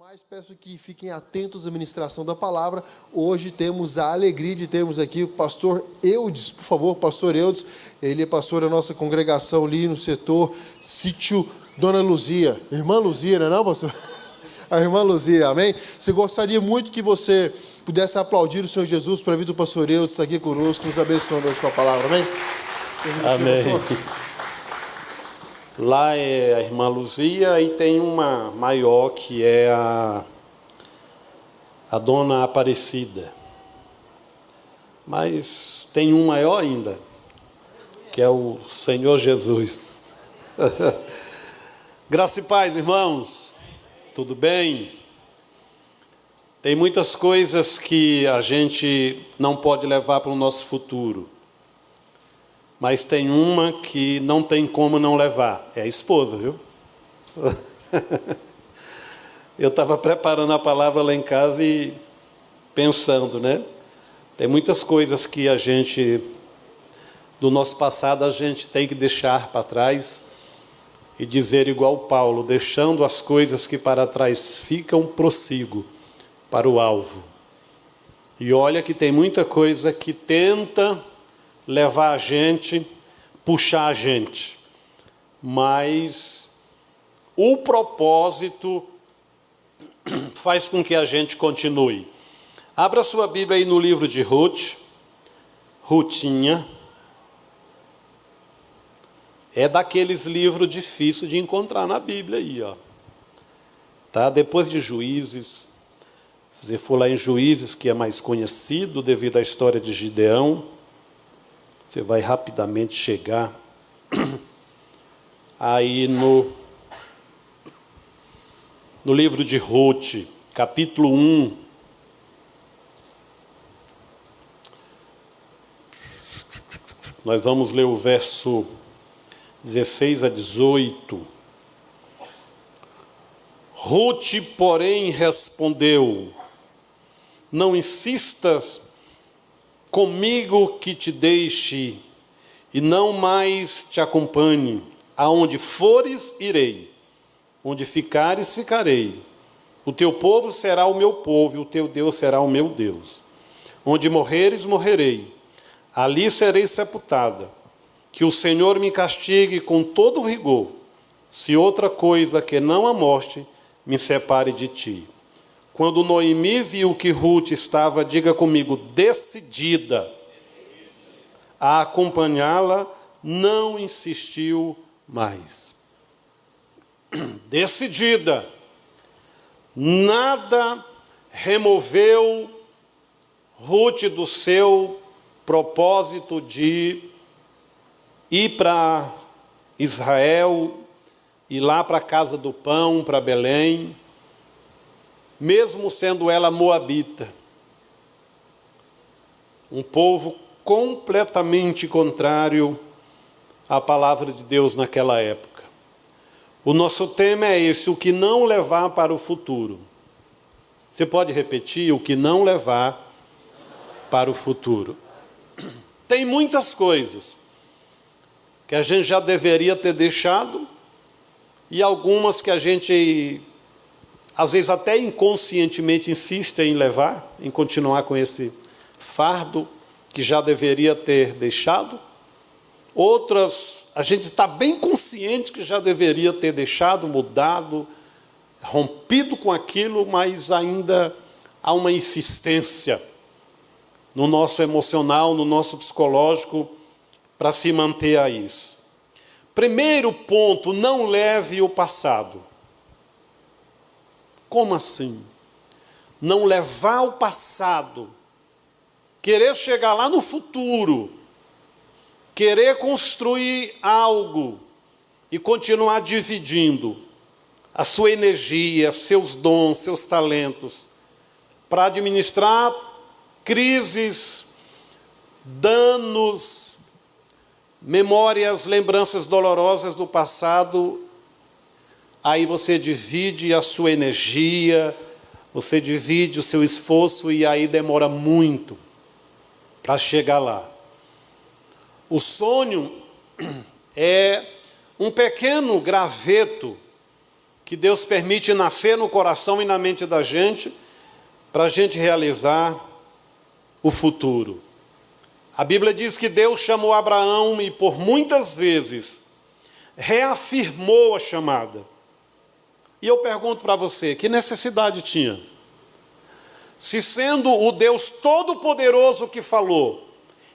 mais, peço que fiquem atentos à ministração da palavra. Hoje temos a alegria de termos aqui o pastor Eudes, por favor, pastor Eudes. Ele é pastor da nossa congregação ali no setor Sítio Dona Luzia. Irmã Luzia, não é, pastor? A irmã Luzia, amém? Você gostaria muito que você pudesse aplaudir o Senhor Jesus para a vida do pastor Eudes, estar aqui conosco, nos abençoando hoje com a palavra, amém? Amém. Lá é a irmã Luzia e tem uma maior que é a dona Aparecida. Mas tem um maior ainda, que é o Senhor Jesus. Graça e paz, irmãos. Tudo bem? Tem muitas coisas que a gente não pode levar para o nosso futuro. Mas tem uma que não tem como não levar. É a esposa, viu? Eu estava preparando a palavra lá em casa e pensando, né? Tem muitas coisas que a gente, do nosso passado, a gente tem que deixar para trás e dizer igual Paulo, deixando as coisas que para trás ficam, prossigo para o alvo. E olha que tem muita coisa que tenta levar a gente, puxar a gente. Mas o propósito faz com que a gente continue. Abra sua Bíblia aí no livro de Ruth, Rutinha. É daqueles livros difíceis de encontrar na Bíblia aí, ó. Tá? Depois de Juízes, se você for lá em Juízes, que é mais conhecido devido à história de Gideão, você vai rapidamente chegar aí no livro de Ruth, capítulo 1. Nós vamos ler o verso 16 a 18. Ruth, porém, respondeu: não insistas comigo que te deixe, e não mais te acompanhe. Aonde fores, irei. Onde ficares, ficarei. O teu povo será o meu povo, e o teu Deus será o meu Deus. Onde morreres, morrerei. Ali serei sepultada. Que o Senhor me castigue com todo rigor, se outra coisa que não a morte me separe de ti. Quando Noemi viu que Ruth estava, diga comigo, decidida a acompanhá-la, não insistiu mais. Decidida. Nada removeu Ruth do seu propósito de ir para Israel, ir lá para a casa do pão, para Belém, mesmo sendo ela moabita, um povo completamente contrário à palavra de Deus naquela época. O nosso tema é esse, o que não levar para o futuro. Você pode repetir? O que não levar para o futuro. Tem muitas coisas que a gente já deveria ter deixado e algumas que a gente, às vezes até inconscientemente, insiste em levar, em continuar com esse fardo que já deveria ter deixado. Outras, a gente está bem consciente que já deveria ter deixado, mudado, rompido com aquilo, mas ainda há uma insistência no nosso emocional, no nosso psicológico, para se manter a isso. Primeiro ponto, não leve o passado. Como assim? Não levar o passado. Querer chegar lá no futuro. Querer construir algo e continuar dividindo a sua energia, seus dons, seus talentos, para administrar crises, danos, memórias, lembranças dolorosas do passado. Aí você divide a sua energia, você divide o seu esforço e aí demora muito para chegar lá. O sonho é um pequeno graveto que Deus permite nascer no coração e na mente da gente, para a gente realizar o futuro. A Bíblia diz que Deus chamou Abraão e por muitas vezes reafirmou a chamada. E eu pergunto para você, que necessidade tinha? Se sendo o Deus Todo-Poderoso que falou,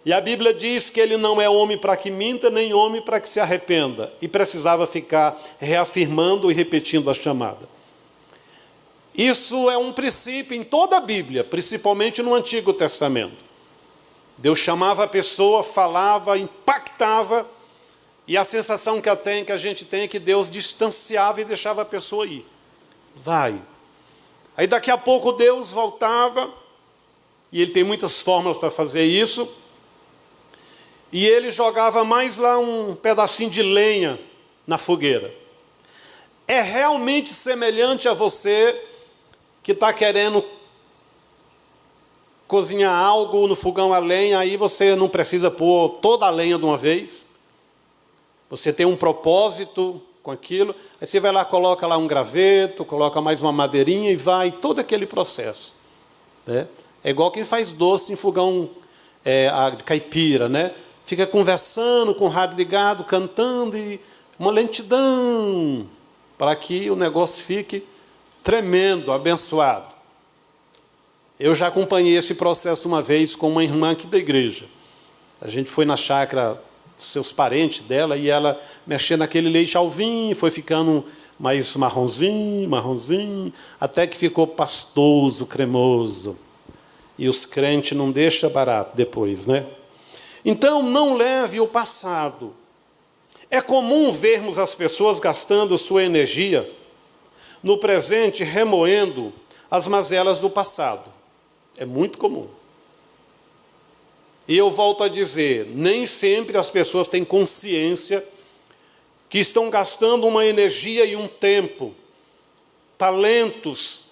e a Bíblia diz que ele não é homem para que minta, nem homem para que se arrependa, e precisava ficar reafirmando e repetindo a chamada. Isso é um princípio em toda a Bíblia, principalmente no Antigo Testamento. Deus chamava a pessoa, falava, impactava, e a sensação que a gente tem é que Deus distanciava e deixava a pessoa ir. Vai. Aí daqui a pouco Deus voltava, e ele tem muitas fórmulas para fazer isso, e ele jogava mais lá um pedacinho de lenha na fogueira. É realmente semelhante a você que está querendo cozinhar algo no fogão a lenha, aí você não precisa pôr toda a lenha de uma vez. Você tem um propósito com aquilo, aí você vai lá, coloca lá um graveto, coloca mais uma madeirinha e vai, todo aquele processo. Né? É igual quem faz doce em fogão de caipira, né? Fica conversando com o rádio ligado, cantando, e uma lentidão, para que o negócio fique tremendo, abençoado. Eu já acompanhei esse processo uma vez com uma irmã aqui da igreja. A gente foi na chácara dos seus parentes dela e ela mexendo naquele leite ao vinho, foi ficando mais marronzinho, até que ficou pastoso, cremoso. E os crentes não deixam barato depois, né? Então, não leve o passado. É comum vermos as pessoas gastando sua energia no presente, remoendo as mazelas do passado. É muito comum. E eu volto a dizer, nem sempre as pessoas têm consciência que estão gastando uma energia e um tempo, talentos,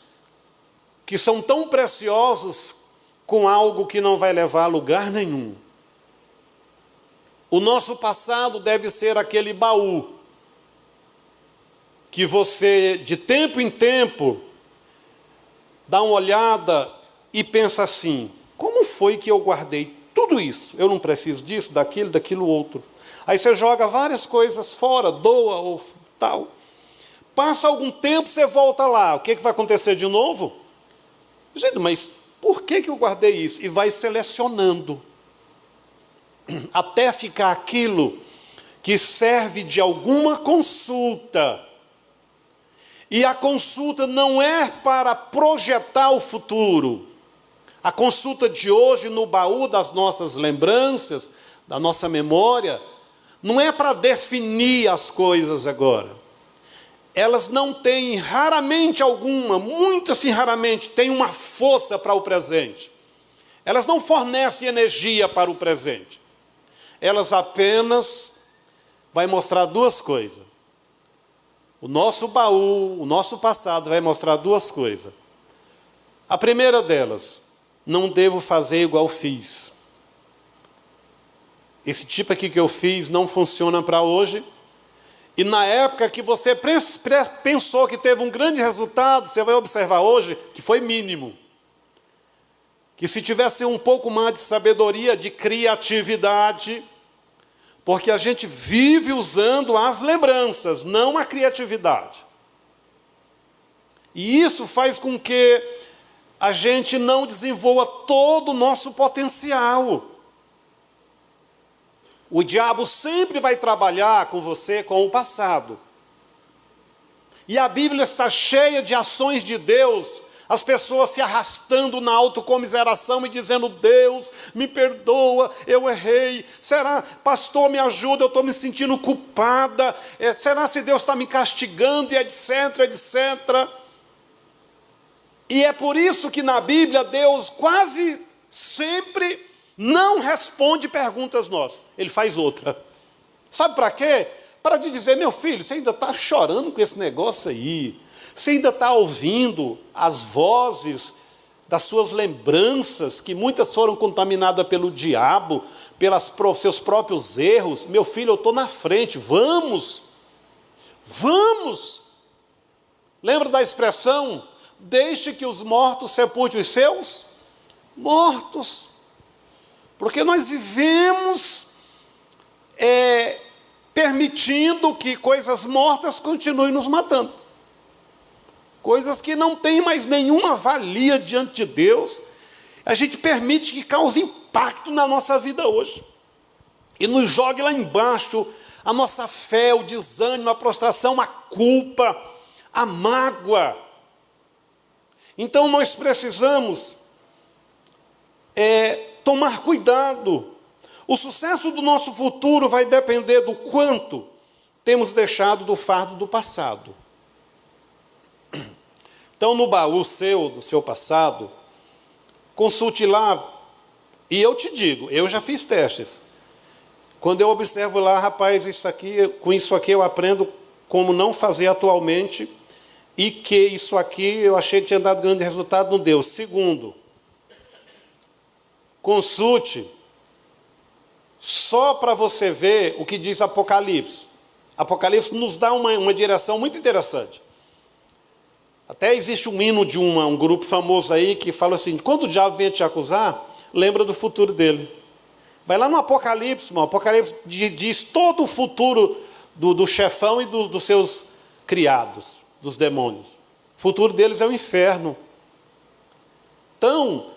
que são tão preciosos com algo que não vai levar a lugar nenhum. O nosso passado deve ser aquele baú que você, de tempo em tempo, dá uma olhada e pensa assim, como foi que eu guardei tudo isso? Eu não preciso disso, daquilo outro. Aí você joga várias coisas fora, doa ou tal. Passa algum tempo, você volta lá. O que vai acontecer de novo? Gente, mas por que eu guardei isso? E vai selecionando. Até ficar aquilo que serve de alguma consulta. E a consulta não é para projetar o futuro. A consulta de hoje no baú das nossas lembranças, da nossa memória, não é para definir as coisas agora. Elas não têm, raramente alguma, muito assim raramente, têm uma força para o presente. Elas não fornecem energia para o presente. Elas apenas vão mostrar duas coisas. O nosso baú, o nosso passado vai mostrar duas coisas. A primeira delas, não devo fazer igual fiz. Esse tipo aqui que eu fiz não funciona para hoje. E na época que você pensou que teve um grande resultado, você vai observar hoje que foi mínimo. Que se tivesse um pouco mais de sabedoria, de criatividade, porque a gente vive usando as lembranças, não a criatividade. E isso faz com que a gente não desenvolva todo o nosso potencial. O diabo sempre vai trabalhar com você com o passado. E a Bíblia está cheia de ações de Deus, as pessoas se arrastando na autocomiseração e dizendo, Deus, me perdoa, eu errei. Será, pastor, me ajuda, eu estou me sentindo culpada. Será se Deus está me castigando, e etc, etc. E é por isso que na Bíblia Deus quase sempre não responde perguntas nossas. Ele faz outra. Sabe para quê? Para te dizer, meu filho, você ainda está chorando com esse negócio aí. Você ainda está ouvindo as vozes das suas lembranças, que muitas foram contaminadas pelo diabo, pelos seus próprios erros. Meu filho, eu estou na frente, vamos. Lembra da expressão? Deixe que os mortos sepultem os seus mortos. Porque nós vivemos permitindo que coisas mortas continuem nos matando. Coisas que não têm mais nenhuma valia diante de Deus, a gente permite que cause impacto na nossa vida hoje. E nos jogue lá embaixo a nossa fé, o desânimo, a prostração, a culpa, a mágoa. Então nós precisamos tomar cuidado. O sucesso do nosso futuro vai depender do quanto temos deixado do fardo do passado. Então, no baú do seu passado, consulte lá, e eu te digo, eu já fiz testes. Quando eu observo lá, rapaz, com isso aqui eu aprendo como não fazer atualmente, e que isso aqui eu achei que tinha dado grande resultado, não deu. Segundo, consulte só para você ver o que diz Apocalipse. Apocalipse nos dá uma direção muito interessante. Até existe um hino de um grupo famoso aí que fala assim, quando o diabo vem te acusar, lembra do futuro dele. Vai lá no Apocalipse, irmão. Apocalipse diz todo o futuro do chefão e dos seus criados, dos demônios. O futuro deles é o inferno. Então,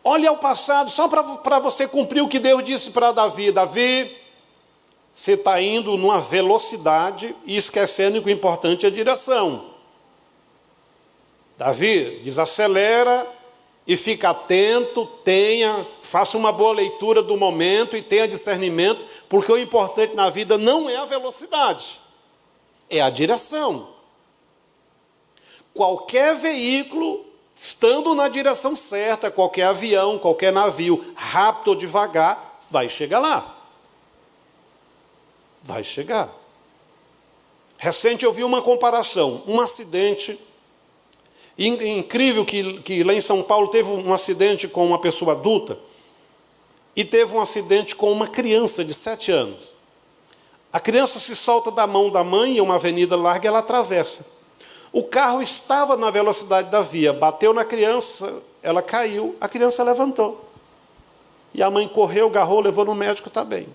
olhe ao passado, só para você cumprir o que Deus disse para Davi. Davi, você está indo numa velocidade e esquecendo que o importante é a direção. Davi, desacelera e fica atento, faça uma boa leitura do momento e tenha discernimento, porque o importante na vida não é a velocidade, é a direção. Qualquer veículo, estando na direção certa, qualquer avião, qualquer navio, rápido ou devagar, vai chegar lá. Vai chegar. Recente eu vi uma comparação, um acidente. Incrível que lá em São Paulo teve um acidente com uma pessoa adulta e teve um acidente com uma criança de 7 anos. A criança se solta da mão da mãe, é uma avenida larga, e ela atravessa. O carro estava na velocidade da via, bateu na criança, ela caiu, a criança levantou. E a mãe correu, agarrou, levou no médico, está bem.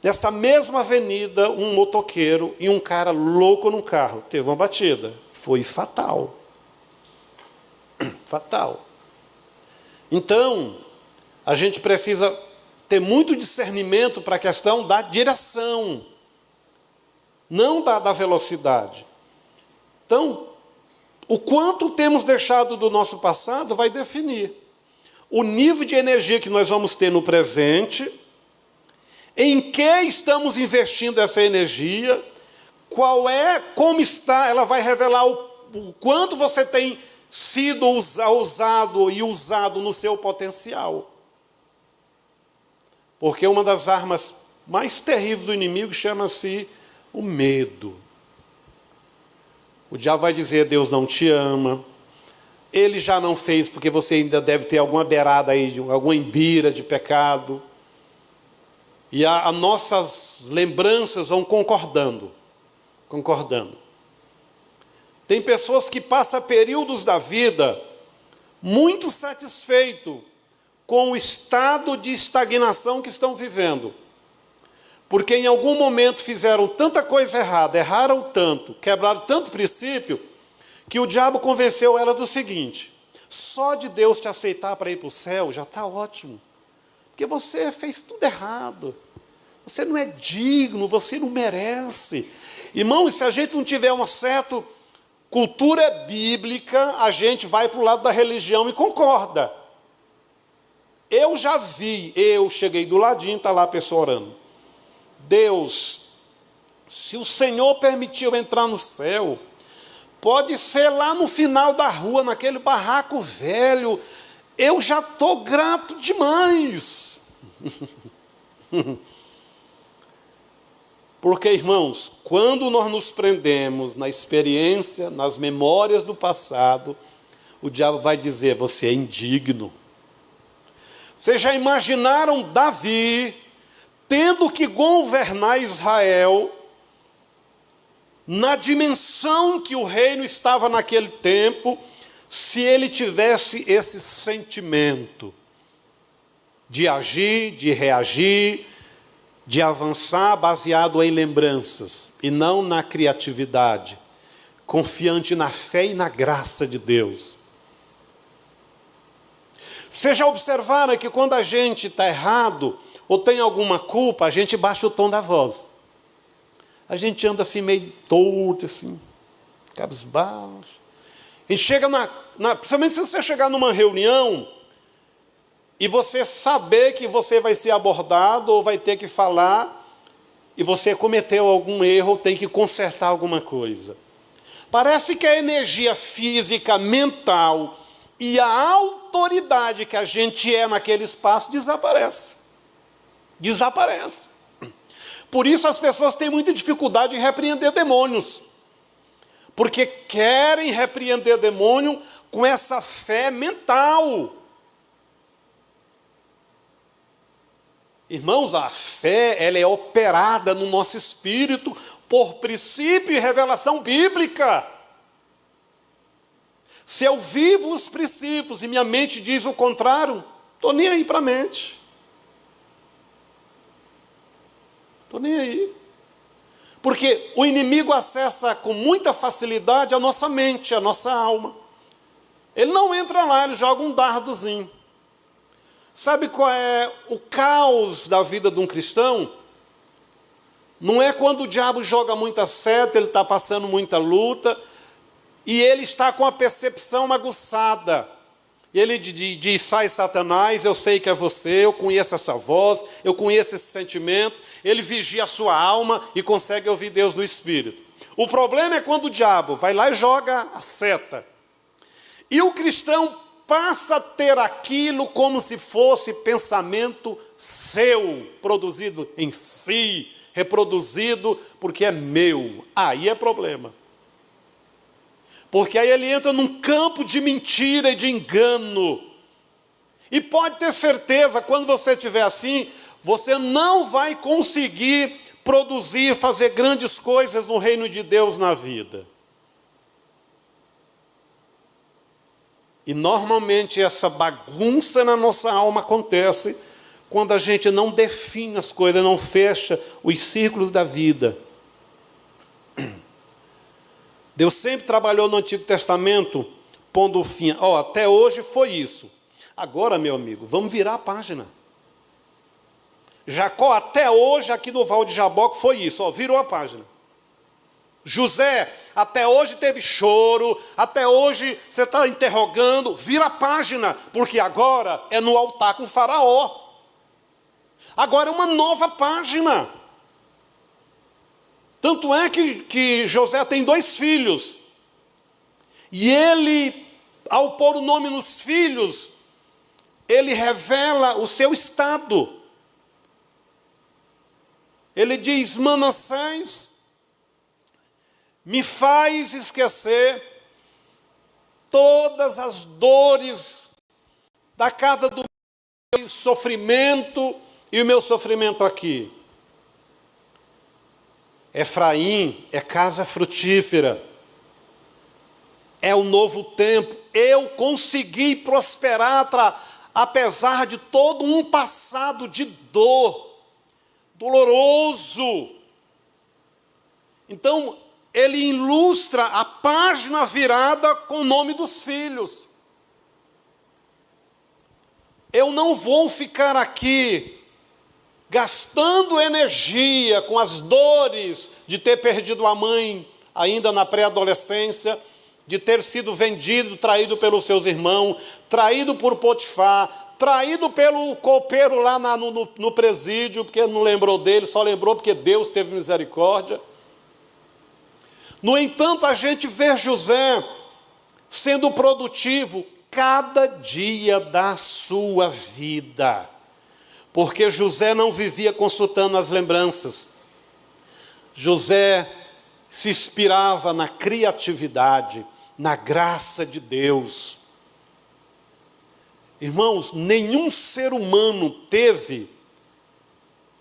Nessa mesma avenida, um motoqueiro e um cara louco no carro, teve uma batida. Foi fatal. Fatal. Então, a gente precisa ter muito discernimento para a questão da direção, não da velocidade. Então, o quanto temos deixado do nosso passado vai definir o nível de energia que nós vamos ter no presente, em que estamos investindo essa energia, como está, ela vai revelar o quanto você tem sido usado e usado no seu potencial. Porque uma das armas mais terríveis do inimigo chama-se o medo. O diabo vai dizer, Deus não te ama, ele já não fez porque você ainda deve ter alguma beirada aí, alguma embira de pecado. E as nossas lembranças vão concordando. Tem pessoas que passam períodos da vida muito satisfeitos com o estado de estagnação que estão vivendo. Porque em algum momento fizeram tanta coisa errada, erraram tanto, quebraram tanto princípio, que o diabo convenceu ela do seguinte, só de Deus te aceitar para ir para o céu já está ótimo. Porque você fez tudo errado. Você não é digno, você não merece. Irmão, se a gente não tiver uma certa cultura bíblica, a gente vai para o lado da religião e concorda. Eu já vi, eu cheguei do ladinho, está lá a pessoa orando. Deus, se o Senhor permitiu entrar no céu, pode ser lá no final da rua, naquele barraco velho, eu já estou grato demais. Porque, irmãos, quando nós nos prendemos na experiência, nas memórias do passado, o diabo vai dizer, você é indigno. Vocês já imaginaram Davi tendo que governar Israel na dimensão que o reino estava naquele tempo, se ele tivesse esse sentimento de agir, de reagir, de avançar baseado em lembranças e não na criatividade, confiante na fé e na graça de Deus. Vocês já observaram que quando a gente está errado ou tem alguma culpa, a gente baixa o tom da voz. A gente anda assim meio torto, assim, cabisbaixo. A gente chega principalmente se você chegar numa reunião e você saber que você vai ser abordado ou vai ter que falar e você cometeu algum erro ou tem que consertar alguma coisa. Parece que a energia física, mental e a autoridade que a gente é naquele espaço desaparece. Desaparece. Por isso as pessoas têm muita dificuldade em repreender demônios. Porque querem repreender demônio com essa fé mental. Irmãos, a fé, ela é operada no nosso espírito por princípio e revelação bíblica. Se eu vivo os princípios e minha mente diz o contrário, estou nem aí para a mente. Estou nem aí. Porque o inimigo acessa com muita facilidade a nossa mente, a nossa alma. Ele não entra lá, ele joga um dardozinho. Sabe qual é o caos da vida de um cristão? Não é quando o diabo joga muita seta, ele está passando muita luta, e ele está com a percepção aguçada. E ele diz, sai Satanás, eu sei que é você, eu conheço essa voz, eu conheço esse sentimento. Ele vigia a sua alma e consegue ouvir Deus do Espírito. O problema é quando o diabo vai lá e joga a seta. E o cristão passa a ter aquilo como se fosse pensamento seu, produzido em si, reproduzido porque é meu. Aí é problema. Porque aí ele entra num campo de mentira e de engano. E pode ter certeza, quando você estiver assim, você não vai conseguir produzir, fazer grandes coisas no reino de Deus na vida. E normalmente essa bagunça na nossa alma acontece quando a gente não define as coisas, não fecha os círculos da vida. Deus sempre trabalhou no Antigo Testamento, pondo fim. Até hoje foi isso. Agora, meu amigo, vamos virar a página. Jacó, até hoje, aqui no Val de Jaboque, foi isso. Virou a página. José, até hoje teve choro, até hoje você está interrogando, vira a página, porque agora é no altar com o faraó. Agora é uma nova página. Tanto é que José tem 2 filhos. E ele, ao pôr o nome nos filhos, ele revela o seu estado. Ele diz, Manassés me faz esquecer todas as dores da casa do meu sofrimento e o meu sofrimento aqui. Efraim é casa frutífera, é o novo tempo. Eu consegui prosperar apesar de todo um passado de dor, doloroso. Então, ele ilustra a página virada com o nome dos filhos. Eu não vou ficar aqui gastando energia com as dores de ter perdido a mãe ainda na pré-adolescência, de ter sido vendido, traído pelos seus irmãos, traído por Potifar, traído pelo copeiro lá no presídio, porque não lembrou dele, só lembrou porque Deus teve misericórdia. No entanto, a gente vê José sendo produtivo cada dia da sua vida. Porque José não vivia consultando as lembranças. José se inspirava na criatividade, na graça de Deus. Irmãos, nenhum ser humano teve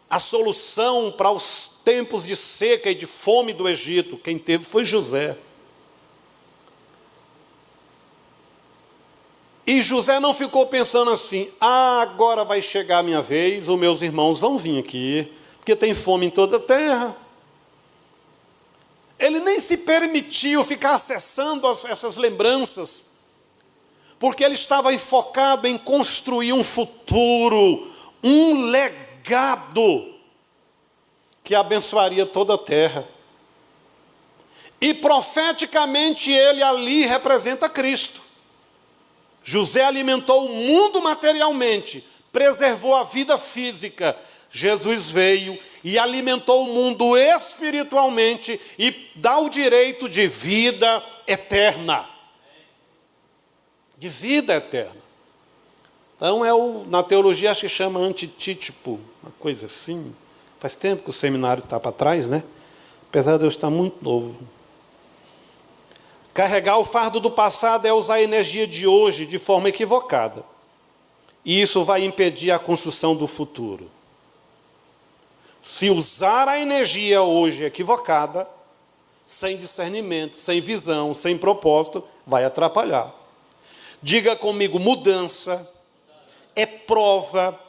a solução para os tempos de seca e de fome do Egito. Quem teve foi José. E José não ficou pensando assim: agora vai chegar a minha vez, os meus irmãos vão vir aqui, porque tem fome em toda a terra. Ele nem se permitiu ficar acessando essas lembranças, porque ele estava focado em construir um futuro, um legado que abençoaria toda a terra. E profeticamente ele ali representa Cristo. José alimentou o mundo materialmente, preservou a vida física. Jesus veio e alimentou o mundo espiritualmente e dá o direito de vida eterna. De vida eterna. Então na teologia acho que chama antitítipo, uma coisa assim. Faz tempo que o seminário está para trás, né? Apesar de eu estar muito novo. Carregar o fardo do passado é usar a energia de hoje de forma equivocada. E isso vai impedir a construção do futuro. Se usar a energia hoje equivocada, sem discernimento, sem visão, sem propósito, vai atrapalhar. Diga comigo: mudança é prova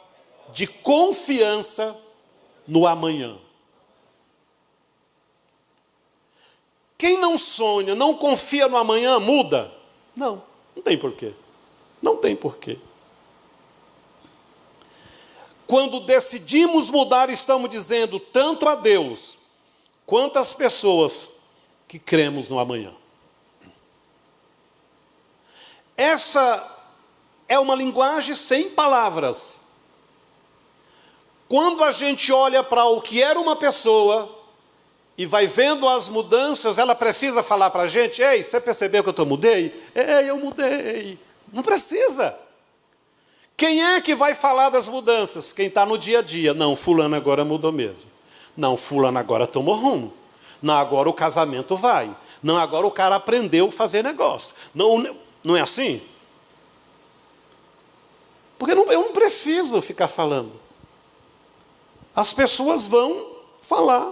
de confiança no amanhã. Quem não sonha, não confia no amanhã, muda? Não tem porquê. Não tem porquê. Quando decidimos mudar, estamos dizendo tanto a Deus quanto às pessoas que cremos no amanhã. Essa é uma linguagem sem palavras. Quando a gente olha para o que era uma pessoa e vai vendo as mudanças, ela precisa falar para a gente: ei, você percebeu que eu mudei? Ei, eu mudei. Não precisa. Quem é que vai falar das mudanças? Quem está no dia a dia. Não, fulano agora mudou mesmo. Não, fulano agora tomou rumo. Não, agora o casamento vai. Não, agora o cara aprendeu a fazer negócio. Não é assim? Porque eu não preciso ficar falando. As pessoas vão falar.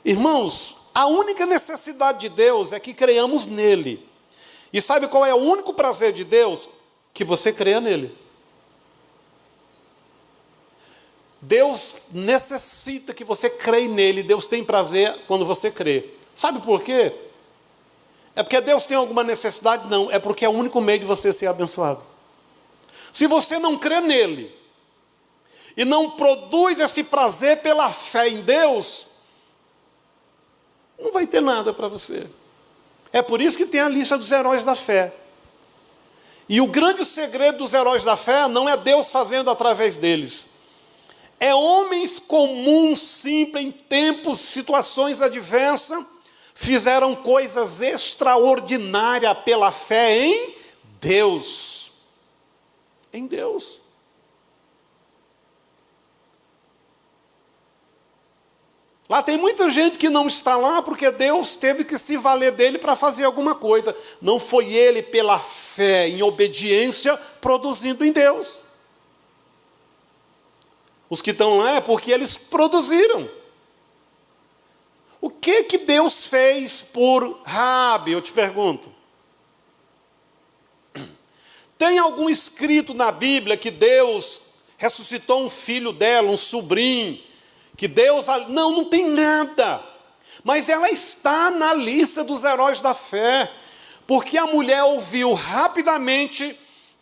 Irmãos, a única necessidade de Deus é que creiamos nele. E sabe qual é o único prazer de Deus? Que você creia nele. Deus necessita que você creia nele. Deus tem prazer quando você crê. Sabe por quê? É porque Deus tem alguma necessidade? Não, é porque é o único meio de você ser abençoado. Se você não crê nele e não produz esse prazer pela fé em Deus, não vai ter nada para você. É por isso que tem a lista dos heróis da fé. E o grande segredo dos heróis da fé não é Deus fazendo através deles. É homens comuns, simples, em tempos, situações adversas, fizeram coisas extraordinárias pela fé em Deus. Em Deus. Lá tem muita gente que não está lá porque Deus teve que se valer dele para fazer alguma coisa. Não foi ele, pela fé, em obediência, produzindo em Deus. Os que estão lá é porque eles produziram. O que Deus fez por Raabe, eu te pergunto? Tem algum escrito na Bíblia que Deus ressuscitou um filho dela, um sobrinho, que Deus... Não tem nada. Mas ela está na lista dos heróis da fé, porque a mulher ouviu rapidamente,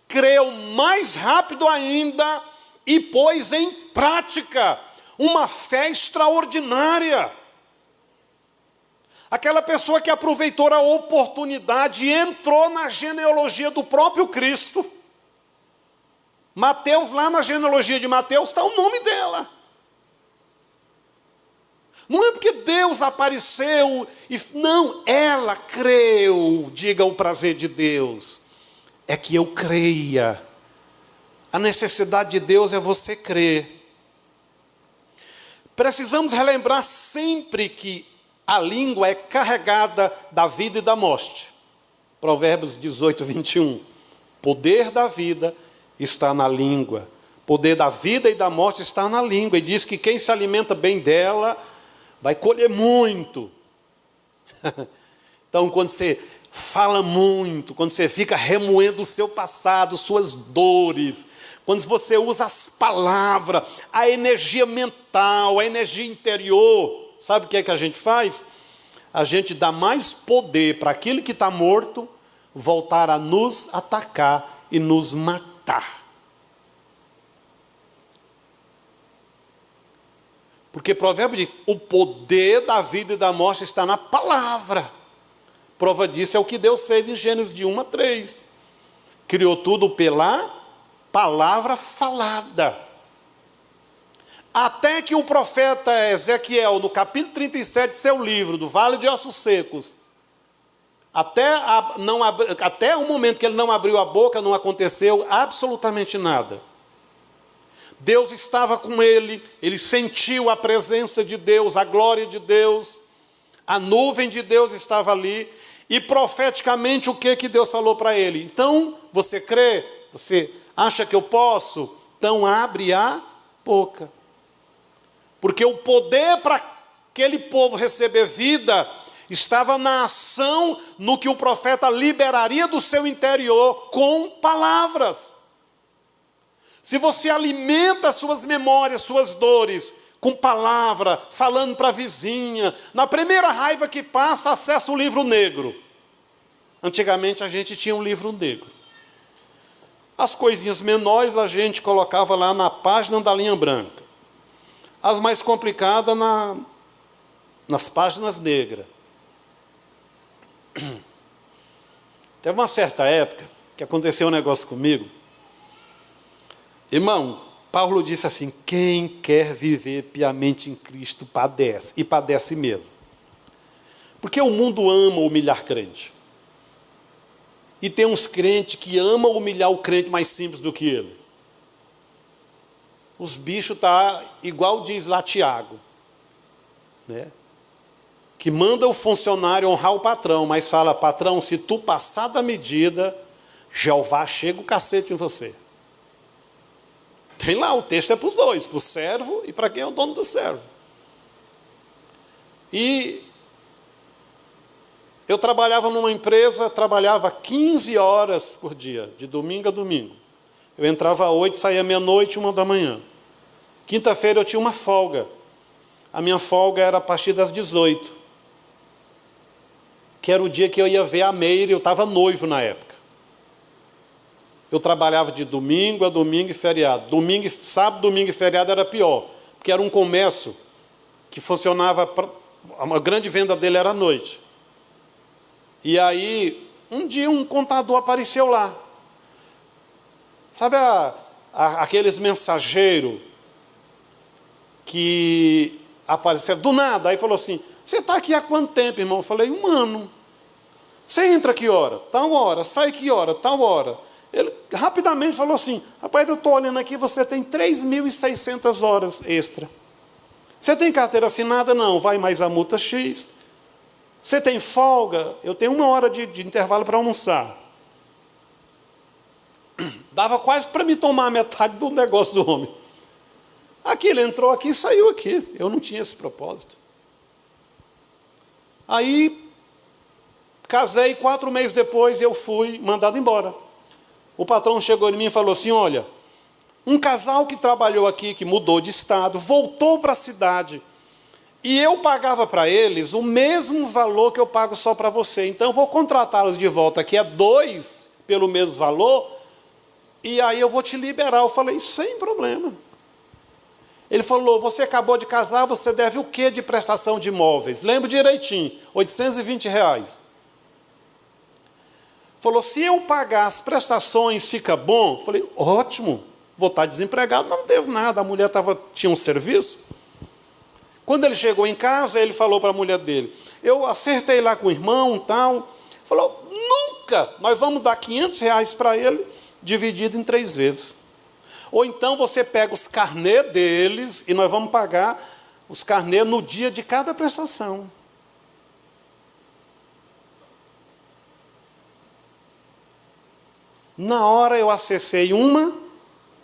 creu mais rápido ainda e pôs em prática uma fé extraordinária. Aquela pessoa que aproveitou a oportunidade e entrou na genealogia do próprio Cristo. Mateus, lá na genealogia de Mateus, está o nome dela. Não é porque Deus apareceu, não, ela creu. Diga o prazer de Deus. É que eu creia. A necessidade de Deus é você crer. Precisamos relembrar sempre que a língua é carregada da vida e da morte. Provérbios 18, 21. Poder da vida está na língua. O poder da vida e da morte está na língua. E diz que quem se alimenta bem dela vai colher muito. Então, quando você fala muito, quando você fica remoendo o seu passado, suas dores, quando você usa as palavras, a energia mental, a energia interior, sabe o que é que a gente faz? A gente dá mais poder para aquilo que está morto voltar a nos atacar e nos matar. Porque Provérbio diz, o poder da vida e da morte está na palavra. Prova disso é o que Deus fez em Gênesis de 1 a 3. Criou tudo pela palavra falada. Até que o profeta Ezequiel, no capítulo 37, seu livro, do Vale de Ossos Secos, até o momento que ele não abriu a boca, não aconteceu absolutamente nada. Deus estava com ele, ele sentiu a presença de Deus, a glória de Deus, a nuvem de Deus estava ali, e profeticamente o que Deus falou para ele? Então, você crê? Você acha que eu posso? Então abre a boca. Porque o poder para aquele povo receber vida estava na ação, no que o profeta liberaria do seu interior com palavras. Se você alimenta suas memórias, suas dores, com palavra, falando para a vizinha, na primeira raiva que passa, acessa o livro negro. Antigamente a gente tinha um livro negro. As coisinhas menores a gente colocava lá na página da linha branca. As mais complicadas nas páginas negras. Teve uma certa época que aconteceu um negócio comigo. Irmão, Paulo disse assim, quem quer viver piamente em Cristo padece, e padece mesmo. Porque o mundo ama humilhar crente. E tem uns crentes que amam humilhar o crente mais simples do que ele. Os bichos estão igual diz lá Tiago, né? Que manda o funcionário honrar o patrão, mas fala, patrão, se tu passar da medida, Jeová chega o cacete em você. Tem lá, o texto é para os dois, para o servo e para quem é o dono do servo. E eu trabalhava numa empresa, trabalhava 15 horas por dia, de domingo a domingo. Eu entrava às 8, saía meia-noite, 1 da manhã. Quinta-feira eu tinha uma folga. A minha folga era a partir das 18. Que era o dia que eu ia ver a Meire, eu estava noivo na época. Eu trabalhava de domingo a domingo e feriado. Sábado, domingo e feriado era pior, porque era um comércio que funcionava, a grande venda dele era à noite. E aí, um dia um contador apareceu lá. Sabe aqueles mensageiros que apareceram do nada? Aí falou assim, você está aqui há quanto tempo, irmão? Eu falei, 1 ano. Você entra que hora? Tal hora. Sai que hora? Tal hora. Ele rapidamente falou assim, rapaz, eu estou olhando aqui, você tem 3.600 horas extra. Você tem carteira assinada? Não, vai mais a multa X. Você tem folga? Eu tenho 1 hora de intervalo para almoçar. Dava quase para me tomar a metade do negócio do homem. Aqui, ele entrou aqui e saiu aqui. Eu não tinha esse propósito. Aí, casei, 4 meses depois, eu fui mandado embora. O patrão chegou em mim e falou assim, olha, um casal que trabalhou aqui, que mudou de estado, voltou para a cidade, e eu pagava para eles o mesmo valor que eu pago só para você. Então, eu vou contratá-los de volta, que é 2 pelo mesmo valor, e aí eu vou te liberar. Eu falei, sem problema. Ele falou, você acabou de casar, você deve o quê de prestação de imóveis? Lembro direitinho, R$820. Falou, se eu pagar as prestações, fica bom? Eu falei, ótimo, vou estar desempregado. Não devo nada, a mulher tinha um serviço. Quando ele chegou em casa, ele falou para a mulher dele, eu acertei lá com o irmão e tal. Falou, nunca, nós vamos dar R$500 para ele, dividido em 3 vezes. Ou então você pega os carnês deles e nós vamos pagar os carnês no dia de cada prestação. Na hora eu acessei uma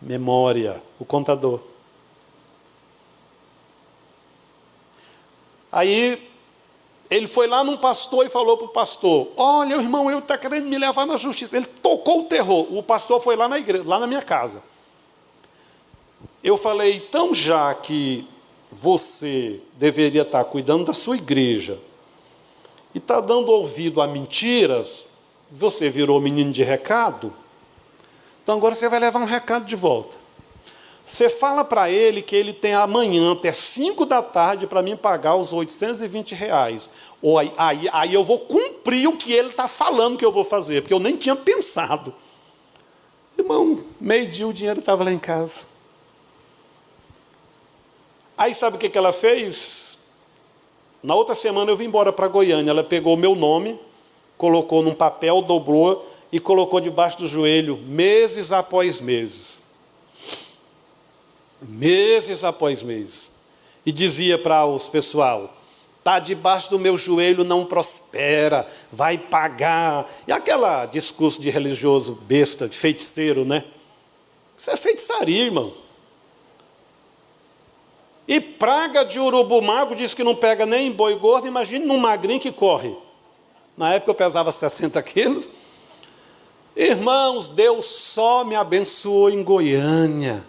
Memória, o contador. Aí ele foi lá num pastor e falou para o pastor: olha, o irmão eu está querendo me levar na justiça. Ele tocou o terror. O pastor foi lá na igreja, lá na minha casa. Eu falei: então, já que você deveria estar cuidando da sua igreja e está dando ouvido a mentiras, você virou menino de recado, então agora você vai levar um recado de volta. Você fala para ele que ele tem amanhã até 5 da tarde para mim pagar os R$820. Ou aí eu vou cumprir o que ele está falando que eu vou fazer, porque eu nem tinha pensado. Irmão, meio-dia o dinheiro estava lá em casa. Aí sabe o que ela fez? Na outra semana eu vim embora para Goiânia. Ela pegou o meu nome, colocou num papel, dobrou e colocou debaixo do joelho, meses após meses. Meses após meses. E dizia para os pessoal: está debaixo do meu joelho, não prospera, vai pagar. E aquela discurso de religioso besta, de feiticeiro, né? Isso é feitiçaria, irmão. E praga de urubu mago diz que não pega nem em boi gordo, imagine num magrinho que corre. Na época eu pesava 60 quilos. Irmãos, Deus só me abençoou em Goiânia.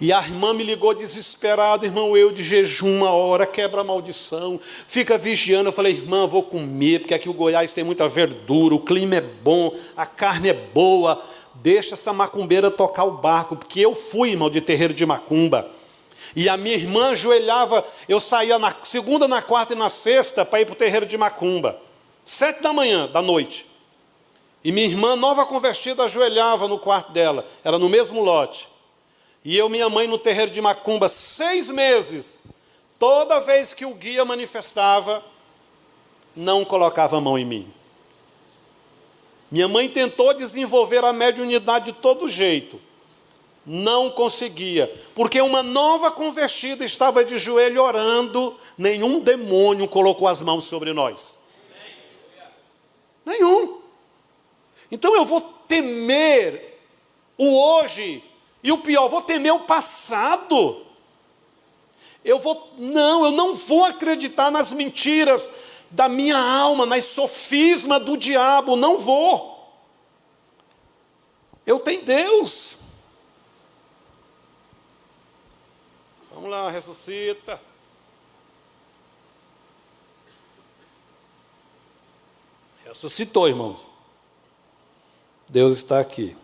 E a irmã me ligou desesperada: irmão, eu de jejum 1 hora, quebra a maldição, fica vigiando. Eu falei: irmã, vou comer, porque aqui o Goiás tem muita verdura, o clima é bom, a carne é boa, deixa essa macumbeira tocar o barco, porque eu fui, irmão, de terreiro de macumba. E a minha irmã ajoelhava, eu saía na segunda, na quarta e na sexta para ir para o terreiro de macumba, 7 da manhã, da noite. E minha irmã, nova convertida, ajoelhava no quarto dela, era no mesmo lote. E eu, minha mãe, no terreiro de macumba, 6 meses, toda vez que o guia manifestava, não colocava a mão em mim. Minha mãe tentou desenvolver a mediunidade de todo jeito, não conseguia, porque uma nova convertida estava de joelho orando, nenhum demônio colocou as mãos sobre nós. Nenhum. Então eu vou temer o hoje. E o pior, vou temer o passado. Eu não vou acreditar nas mentiras da minha alma, nas sofismas do diabo, não vou. Eu tenho Deus. Vamos lá, ressuscita. Ressuscitou, irmãos. Deus está aqui.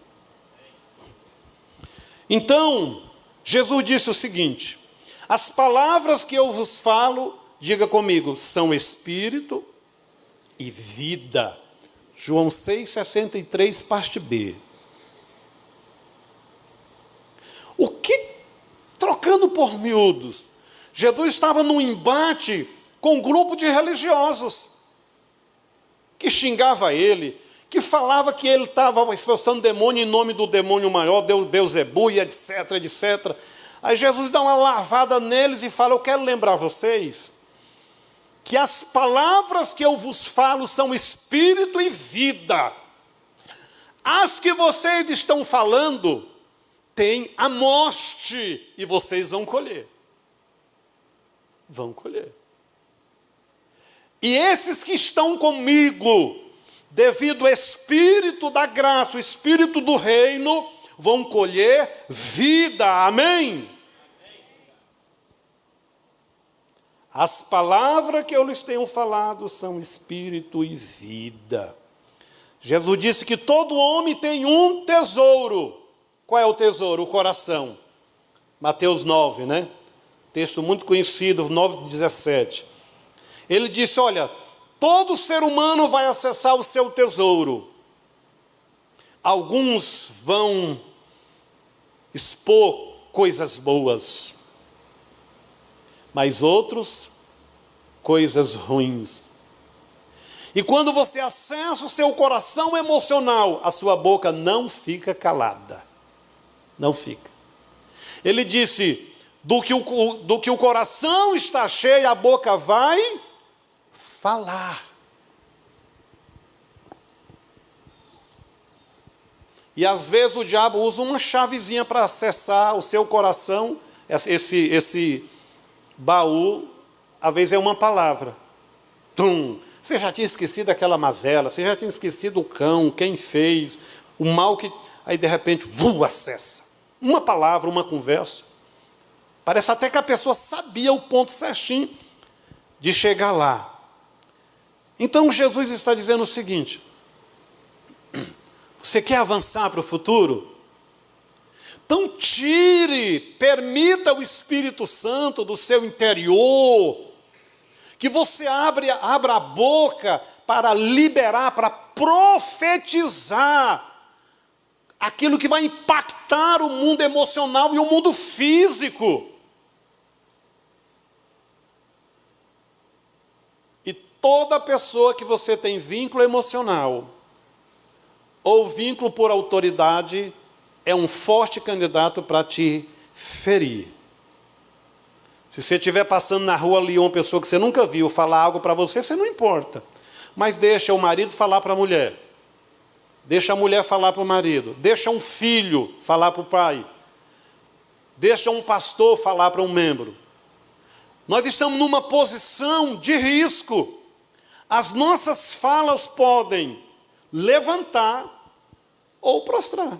Então, Jesus disse o seguinte: as palavras que eu vos falo, diga comigo, são espírito e vida. João 6,63, parte B. O que, trocando por miúdos, Jesus estava num embate com um grupo de religiosos que xingava ele, que falava que ele estava expulsando demônio em nome do demônio maior, Deus Beuzebu, e etc, etc. Aí Jesus dá uma lavada neles e fala: eu quero lembrar vocês que as palavras que eu vos falo são espírito e vida. As que vocês estão falando têm a morte, e vocês vão colher. Vão colher. E esses que estão comigo, devido ao Espírito da graça, o Espírito do reino, vão colher vida. Amém? As palavras que eu lhes tenho falado são Espírito e vida. Jesus disse que todo homem tem um tesouro. Qual é o tesouro? O coração. Mateus 9, né? Texto muito conhecido, 9:17. Ele disse: olha, todo ser humano vai acessar o seu tesouro. Alguns vão expor coisas boas, mas outros, coisas ruins. E quando você acessa o seu coração emocional, a sua boca não fica calada. Não fica. Ele disse: do que o coração está cheio, a boca vai falar. E às vezes o diabo usa uma chavezinha para acessar o seu coração, esse baú, às vezes é uma palavra. Tum! Você já tinha esquecido aquela mazela, você já tinha esquecido o cão, quem fez, o mal que... Aí de repente, acessa. Uma palavra, uma conversa. Parece até que a pessoa sabia o ponto certinho de chegar lá. Então Jesus está dizendo o seguinte: você quer avançar para o futuro? Então permita o Espírito Santo do seu interior, que você abra a boca para liberar, para profetizar aquilo que vai impactar o mundo emocional e o mundo físico. E toda pessoa que você tem vínculo emocional ou vínculo por autoridade é um forte candidato para te ferir. Se você estiver passando na rua ali uma pessoa que você nunca viu falar algo para você, você não importa. Mas deixa o marido falar para a mulher. Deixa a mulher falar para o marido. Deixa um filho falar para o pai. Deixa um pastor falar para um membro. Nós estamos numa posição de risco. As nossas falas podem levantar ou prostrar.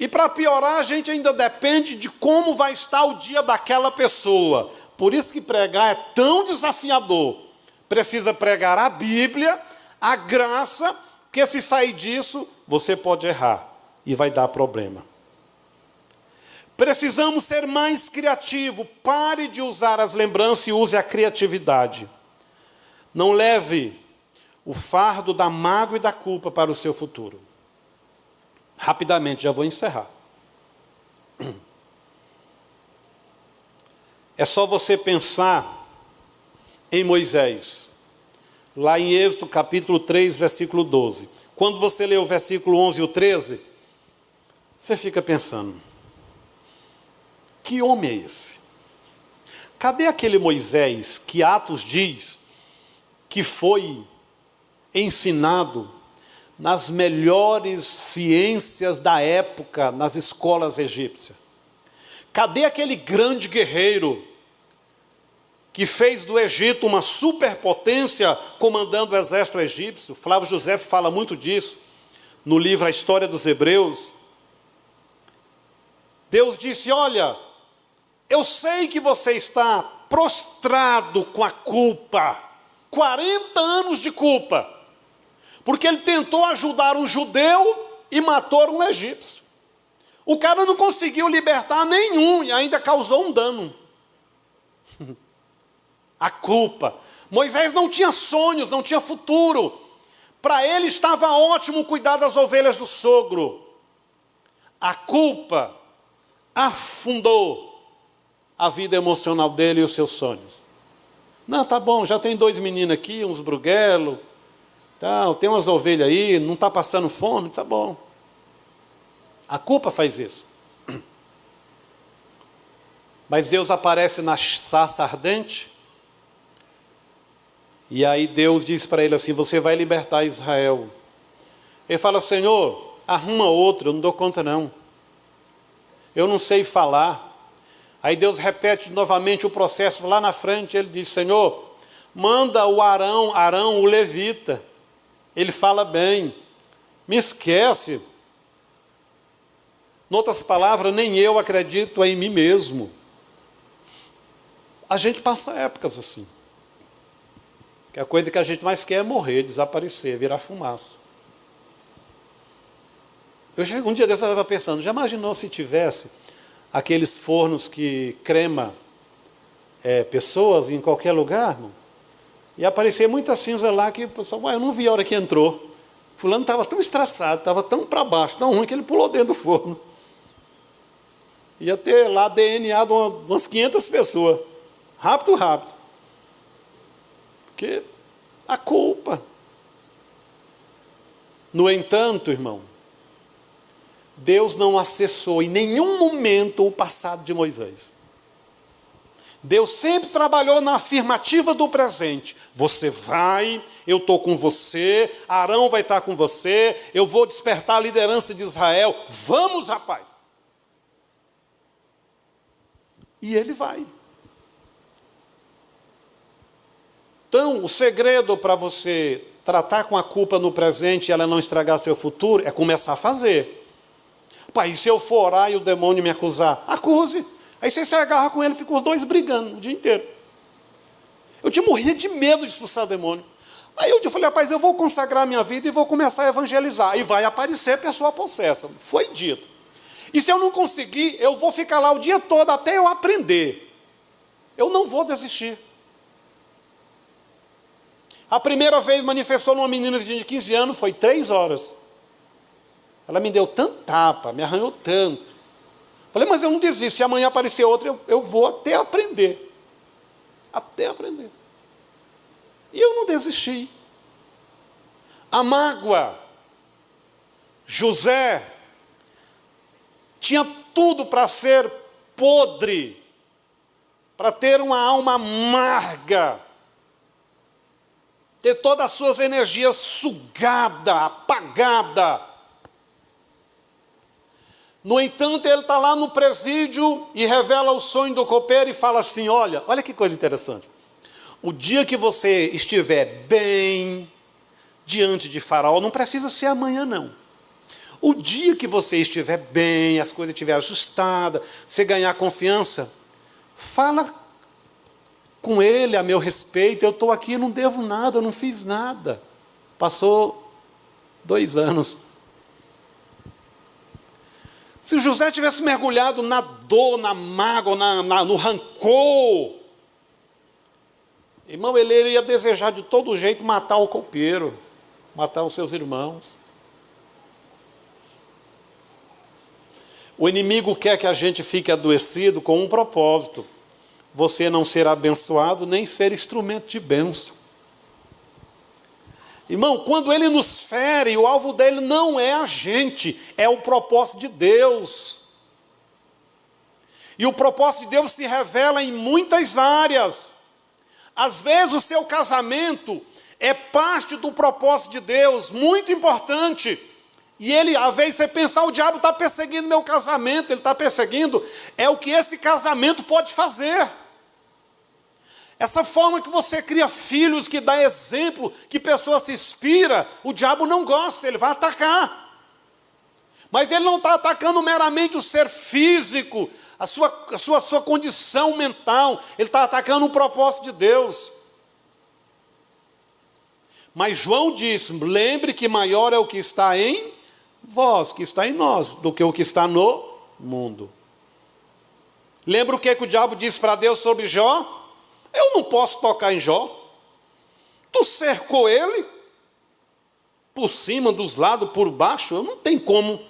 E para piorar, a gente ainda depende de como vai estar o dia daquela pessoa. Por isso que pregar é tão desafiador. Precisa pregar a Bíblia, a graça, porque se sair disso, você pode errar e vai dar problema. Precisamos ser mais criativos. Pare de usar as lembranças e use a criatividade. Não leve o fardo da mágoa e da culpa para o seu futuro. Rapidamente, já vou encerrar. É só você pensar em Moisés, lá em Êxodo capítulo 3, versículo 12. Quando você lê o versículo 11 e o 13, você fica pensando, que homem é esse? Cadê aquele Moisés que Atos diz que foi ensinado nas melhores ciências da época, nas escolas egípcias? Cadê aquele grande guerreiro que fez do Egito uma superpotência comandando o exército egípcio? Flávio José fala muito disso no livro A História dos Hebreus. Deus disse: olha, eu sei que você está prostrado com a culpa, 40 anos de culpa, porque ele tentou ajudar um judeu e matou um egípcio. O cara não conseguiu libertar nenhum e ainda causou um dano. A culpa. Moisés não tinha sonhos, não tinha futuro. Para ele estava ótimo cuidar das ovelhas do sogro. A culpa afundou a vida emocional dele e os seus sonhos. Não, tá bom, já tem 2 meninos aqui, uns bruguelos, tem umas ovelhas aí, não está passando fome, tá bom. A culpa faz isso. Mas Deus aparece na sarça ardente, e aí Deus diz para ele assim: você vai libertar Israel. Ele fala: Senhor, arruma outro, eu não dou conta não. Eu não sei falar. Aí Deus repete novamente o processo lá na frente. Ele diz: Senhor, manda o Arão, o levita. Ele fala bem. Me esquece. Em outras palavras, nem eu acredito em mim mesmo. A gente passa épocas assim. Que a coisa que a gente mais quer é morrer, desaparecer, virar fumaça. Um dia desse eu estava pensando, já imaginou se tivesse aqueles fornos que crema pessoas em qualquer lugar? Irmão? E aparecer muita cinza lá que o pessoal, eu não vi a hora que entrou. Fulano estava tão estressado, estava tão para baixo, tão ruim que ele pulou dentro do forno. Ia ter lá DNA de umas 500 pessoas. Rápido. Porque a culpa. No entanto, irmão, Deus não acessou em nenhum momento o passado de Moisés. Deus sempre trabalhou na afirmativa do presente. Você vai eu estou com você, Arão vai estar com você, eu vou despertar a liderança de Israel. Vamos, rapaz! E ele vai. Então, o segredo para você tratar com a culpa no presente e ela não estragar seu futuro é começar a fazer. Pai, e se eu for orar e o demônio me acusar? Acuse. Aí você se agarra com ele e fica os dois brigando o dia inteiro. Eu morria de medo de expulsar demônio. Aí eu falei, rapaz, eu vou consagrar a minha vida e vou começar a evangelizar. E vai aparecer pessoa possessa. Foi dito. E se eu não conseguir, eu vou ficar lá o dia todo até eu aprender. Eu não vou desistir. A primeira vez manifestou numa menina de 15 anos, foi 3 horas. Ela me deu tanto tapa, me arranhou tanto. Falei, mas eu não desisto, se amanhã aparecer outra, eu vou até aprender. Até aprender. E eu não desisti. A mágoa. José tinha tudo para ser podre, para ter uma alma amarga, ter todas as suas energias sugada, apagada. No entanto, ele está lá no presídio e revela o sonho do copeiro e fala assim, olha que coisa interessante. O dia que você estiver bem diante de Faraó, não precisa ser amanhã, não. O dia que você estiver bem, as coisas estiverem ajustadas, você ganhar confiança, fala com ele a meu respeito, eu estou aqui, não devo nada, eu não fiz nada. Passou 2 anos. Se José tivesse mergulhado na dor, na mágoa, no rancor, irmão, ele iria desejar de todo jeito matar o copeiro, matar os seus irmãos. O inimigo quer que a gente fique adoecido com um propósito: você não ser abençoado, nem ser instrumento de bênção. Irmão, quando ele nos fere, o alvo dele não é a gente, é o propósito de Deus. E o propósito de Deus se revela em muitas áreas. Às vezes o seu casamento é parte do propósito de Deus, muito importante. E ele, às vezes você pensa, o diabo está perseguindo meu casamento, ele está perseguindo, é o que esse casamento pode fazer. Essa forma que você cria filhos, que dá exemplo, que pessoa se inspira, o diabo não gosta, ele vai atacar. Mas ele não está atacando meramente o ser físico, a sua condição mental, ele está atacando o propósito de Deus. Mas João diz, lembre que maior é o que está em vós, que está em nós, do que o que está no mundo. Lembra o que o diabo disse para Deus sobre Jó? Eu não posso tocar em Jó. Tu cercou ele, por cima, dos lados, por baixo, eu não tenho como.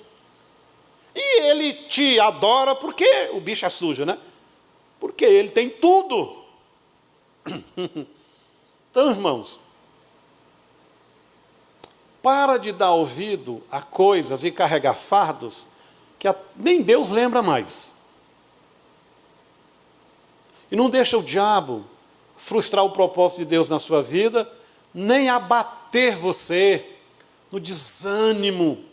E ele te adora porque o bicho é sujo, né? Porque ele tem tudo. Então, irmãos, para de dar ouvido a coisas e carregar fardos que nem Deus lembra mais. E não deixa o diabo frustrar o propósito de Deus na sua vida, nem abater você no desânimo.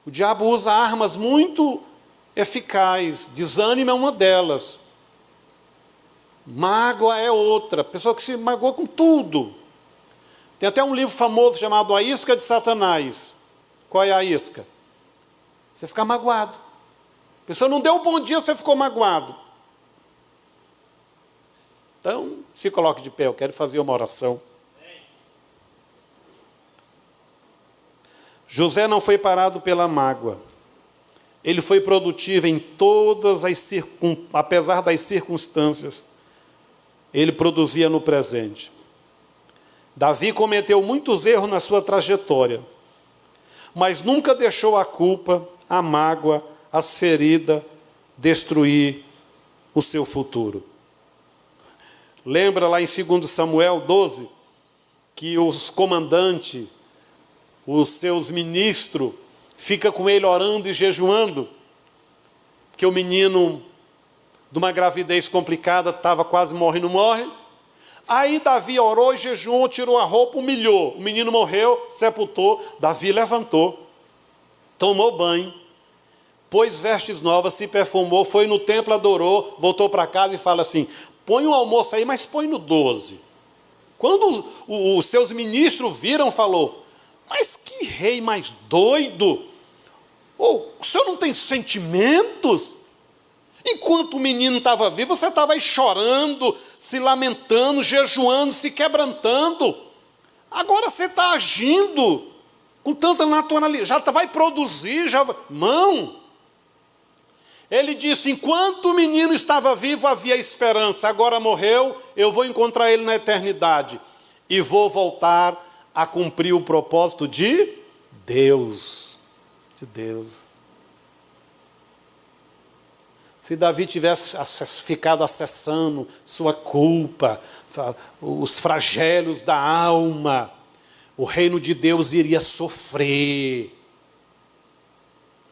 O diabo usa armas muito eficazes, desânimo é uma delas. Mágoa é outra, pessoa que se magoa com tudo. Tem até um livro famoso chamado A Isca de Satanás. Qual é a isca? Você ficar magoado. A pessoa não deu um bom dia, você ficou magoado. Então, se coloque de pé, eu quero fazer uma oração. José não foi parado pela mágoa. Ele foi produtivo em todas as apesar das circunstâncias. Ele produzia no presente. Davi cometeu muitos erros na sua trajetória, mas nunca deixou a culpa, a mágoa, as feridas destruir o seu futuro. Lembra lá em 2 Samuel 12, que os comandantes, os seus ministros, ficam com ele orando e jejuando, porque o menino, de uma gravidez complicada, estava quase morre, não morre. Aí Davi orou e jejuou, tirou a roupa, humilhou. O menino morreu, sepultou. Davi levantou, tomou banho, pôs vestes novas, se perfumou, foi no templo, adorou, voltou para casa e fala assim: põe o almoço aí, mas põe no 12. Quando os seus ministros viram, falou: mas que rei mais doido! O senhor não tem sentimentos? Enquanto o menino estava vivo, você estava aí chorando, se lamentando, jejuando, se quebrantando. Agora você está agindo com tanta naturalidade, já vai produzir, já vai... Não! Ele disse: enquanto o menino estava vivo, havia esperança. Agora morreu, eu vou encontrar ele na eternidade. E vou voltar a cumprir o propósito de Deus. De Deus. Se Davi tivesse ficado acessando sua culpa, os flagelos da alma, o reino de Deus iria sofrer.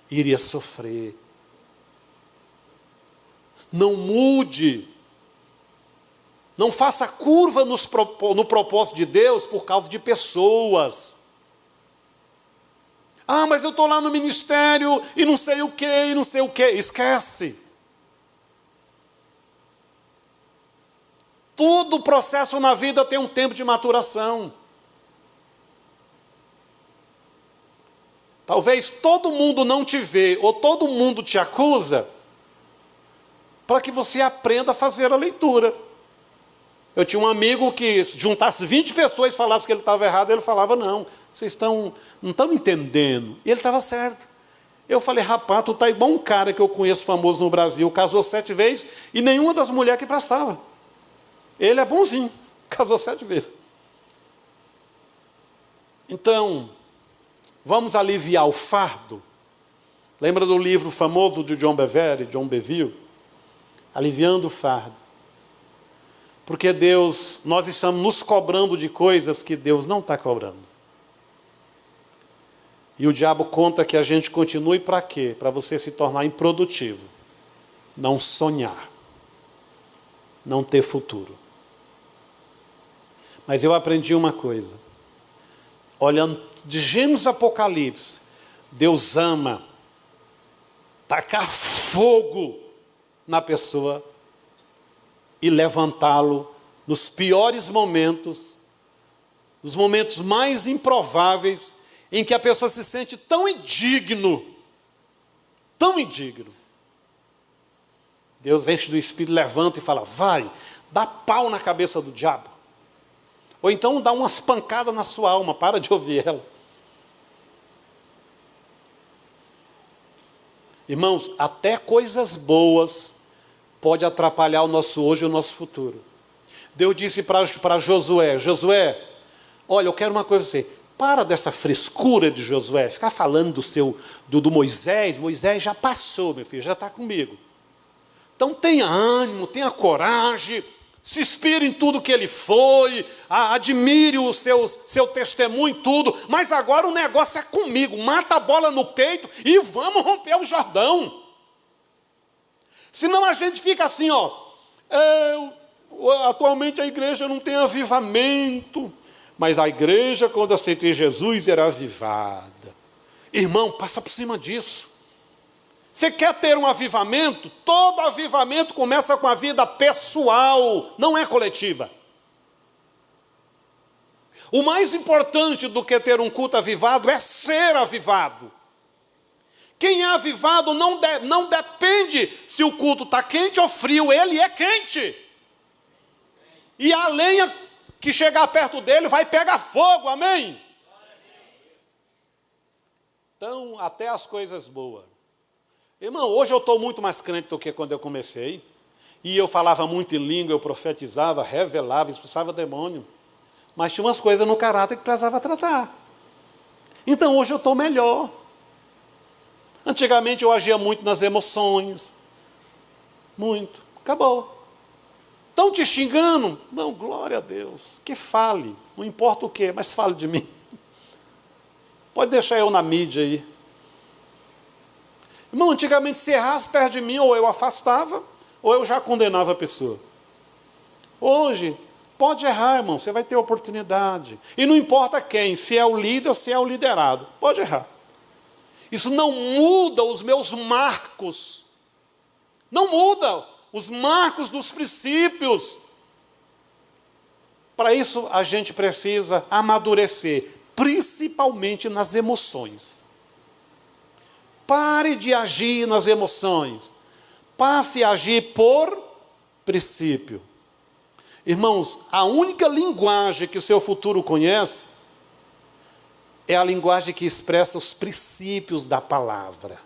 Iria sofrer. Não mude. Não faça curva no propósito de Deus por causa de pessoas. Ah, mas eu estou lá no ministério e não sei o quê, e não sei o quê. Esquece. Todo processo na vida tem um tempo de maturação. Talvez todo mundo não te vê, ou todo mundo te acusa, para que você aprenda a fazer a leitura. Eu tinha um amigo que juntasse 20 pessoas e falasse que ele estava errado, ele falava: não, vocês não estão entendendo. E ele estava certo. Eu falei: rapaz, tu está igual um cara que eu conheço famoso no Brasil, casou 7 vezes e nenhuma das mulheres que prestava. Ele é bonzinho, casou 7 vezes. Então, vamos aliviar o fardo. Lembra do livro famoso de John Bevere, Aliviando o Fardo. Porque Deus, nós estamos nos cobrando de coisas que Deus não está cobrando. E o diabo conta que a gente continue para quê? Para você se tornar improdutivo. Não sonhar. Não ter futuro. Mas eu aprendi uma coisa. Olhando de Gênesis a Apocalipse, Deus ama tacar fogo na pessoa e levantá-lo nos piores momentos, nos momentos mais improváveis, em que a pessoa se sente tão indigno. Deus enche do Espírito, levanta e fala: vai, dá pau na cabeça do diabo. Ou então dá umas pancadas na sua alma, para de ouvir ela. Irmãos, até coisas boas pode atrapalhar o nosso hoje e o nosso futuro. Deus disse para Josué: Josué, olha, eu quero uma coisa assim, para dessa frescura de Josué, ficar falando do Moisés. Moisés já passou, meu filho, já está comigo. Então tenha ânimo, tenha coragem, se inspire em tudo que ele foi, admire o seu testemunho em tudo, mas agora o negócio é comigo, mata a bola no peito e vamos romper o Jordão. Senão a gente fica assim, atualmente a igreja não tem avivamento, mas a igreja, quando aceitei Jesus, era avivada. Irmão, passa por cima disso. Você quer ter um avivamento? Todo avivamento começa com a vida pessoal, não é coletiva. O mais importante do que ter um culto avivado é ser avivado. Quem é avivado não depende se o culto está quente ou frio, ele é quente. E a lenha que chegar perto dele vai pegar fogo, amém? Então, até as coisas boas. Irmão, hoje eu estou muito mais crente do que quando eu comecei. E eu falava muito em língua, eu profetizava, revelava, expulsava demônio. Mas tinha umas coisas no caráter que precisava tratar. Então hoje eu estou melhor. Antigamente eu agia muito nas emoções. Muito. Acabou. Estão te xingando? Não, glória a Deus. Que fale. Não importa o quê, mas fale de mim. Pode deixar eu na mídia aí. Irmão, antigamente se errasse perto de mim, ou eu afastava, ou eu já condenava a pessoa. Hoje, Pode errar, irmão, você vai ter oportunidade. E não importa quem, se é o líder ou se é o liderado, pode errar. Isso não muda os meus marcos. Não muda os marcos dos princípios. Para isso, a gente precisa amadurecer, principalmente nas emoções. Pare de agir nas emoções. Passe a agir por princípio. Irmãos, a única linguagem que o seu futuro conhece é a linguagem que expressa os princípios da palavra.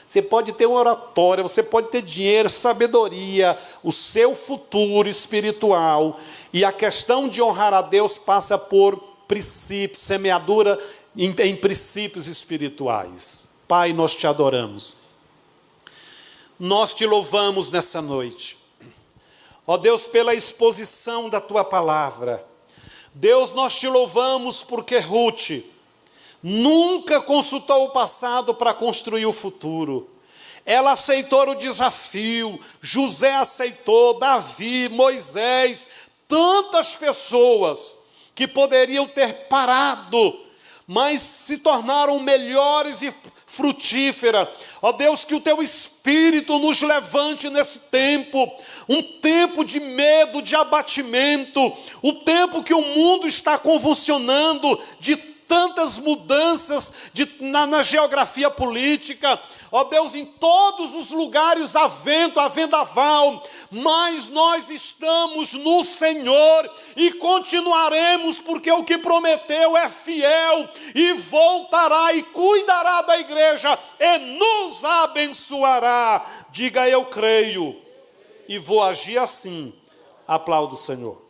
Você pode ter uma oratória, você pode ter dinheiro, sabedoria, o seu futuro espiritual. E a questão de honrar a Deus passa por princípios, semeadura em princípios espirituais. Pai, nós te adoramos. Nós te louvamos nessa noite. Ó Deus, pela exposição da tua palavra. Deus, nós te louvamos porque Ruth nunca consultou o passado para construir o futuro. Ela aceitou o desafio, José aceitou, Davi, Moisés, tantas pessoas que poderiam ter parado, mas se tornaram melhores e frutíferas. Ó Deus, que o teu Espírito nos levante nesse tempo, um tempo de medo, de abatimento, o tempo que o mundo está convulsionando, de tantas mudanças na geografia política. Ó Deus, em todos os lugares há vento, há vendaval, mas nós estamos no Senhor e continuaremos, porque o que prometeu é fiel e voltará e cuidará da igreja e nos abençoará. Diga: eu creio e vou agir assim. Aplauda o Senhor.